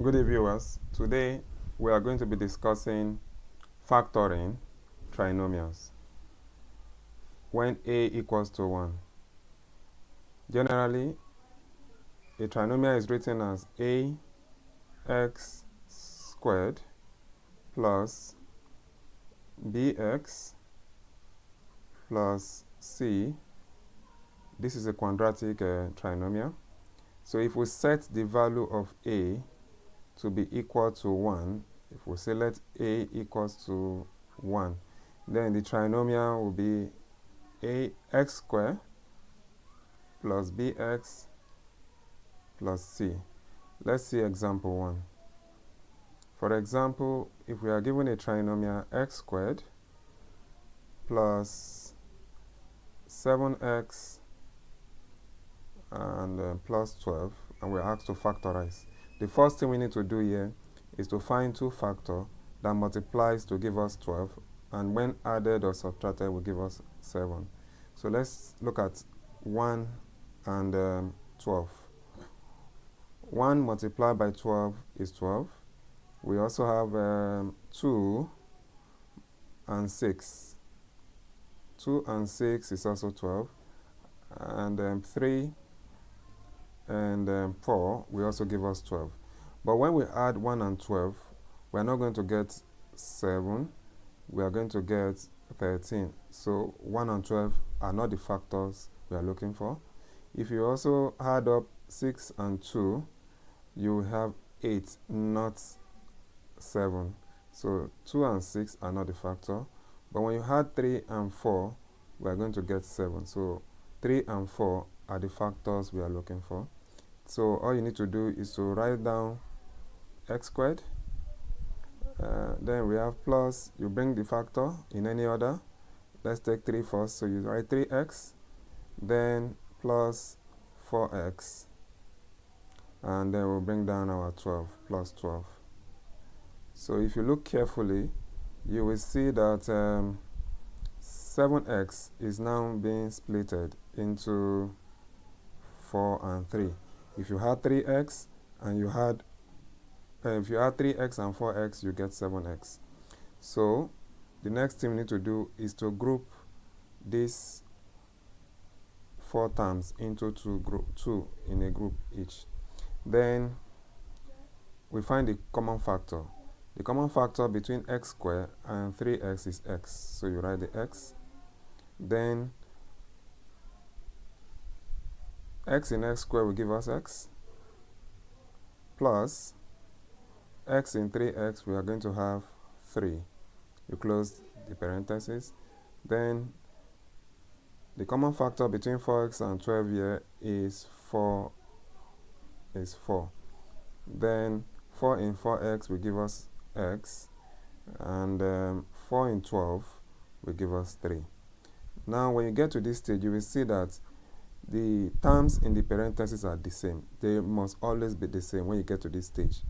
Good day, viewers. Today we are going to be discussing factoring trinomials when a equals to 1. Generally, a trinomial is written as ax squared plus bx plus c. This is a quadratic trinomial. So if we set the value of a to be equal to 1, if we say let a equals to 1, then the trinomial will be ax squared plus bx plus c. Let's see example 1. For example, if we are given a trinomial x squared plus 7x and plus 12, and we're asked to factorize. The first thing we need to do here is to find two factors that multiplies to give us 12, and when added or subtracted will give us 7. So let's look at 1 and 12. 1 multiplied by 12 is 12. We also have 2 and 6. 2 and 6 is also 12. And 3 and 4 will also give us 12. But when we add 1 and 12, we are not going to get 7. We are going to get 13. So 1 and 12 are not the factors we are looking for. If you also add up 6 and 2, you have 8, not 7. So 2 and 6 are not the factor. But when you add 3 and 4, we are going to get 7. So 3 and 4 are the factors we are looking for. So all you need to do is to write down x squared. Then we have plus, you bring the factor in any order. Let's take 3 first. So you write 3x, then plus 4x. And then we'll bring down our 12, plus 12. So if you look carefully, you will see that 7x is now being splitted into 4 and 3. If you had 3x and you had, if you add 3x and 4x, you get 7x. So the next thing we need to do is to group these 4 terms into two in a group each. Then we find the common factor. The common factor between x squared and 3x is x. So you write the x. Then x in x squared will give us x, plus x in 3x, we are going to have 3. You close the parentheses. Then the common factor between 4x and 12 here is 4. Then 4 in 4x will give us x, and 4 in 12 will give us 3. Now when you get to this stage, you will see that the terms in the parentheses are the same. They must always be the same when you get to this stage.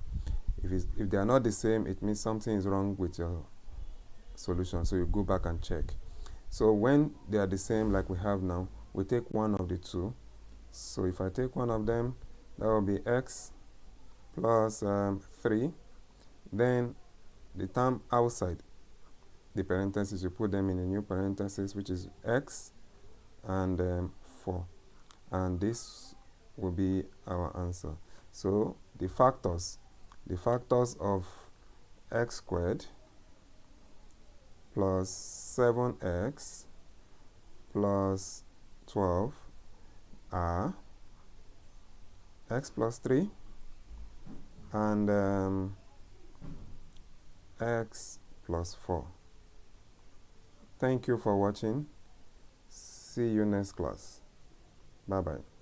If they are not the same, it means something is wrong with your solution. So you go back and check. So when they are the same, like we have now, we take one of the two. So if I take one of them, that will be x plus 3. Then the term outside the parentheses, you put them in a new parenthesis, which is x and 4. And this will be our answer. So the factors of x squared plus 7x plus 12 are x plus 3 and x plus 4. Thank you for watching. See you next class. Bye-bye.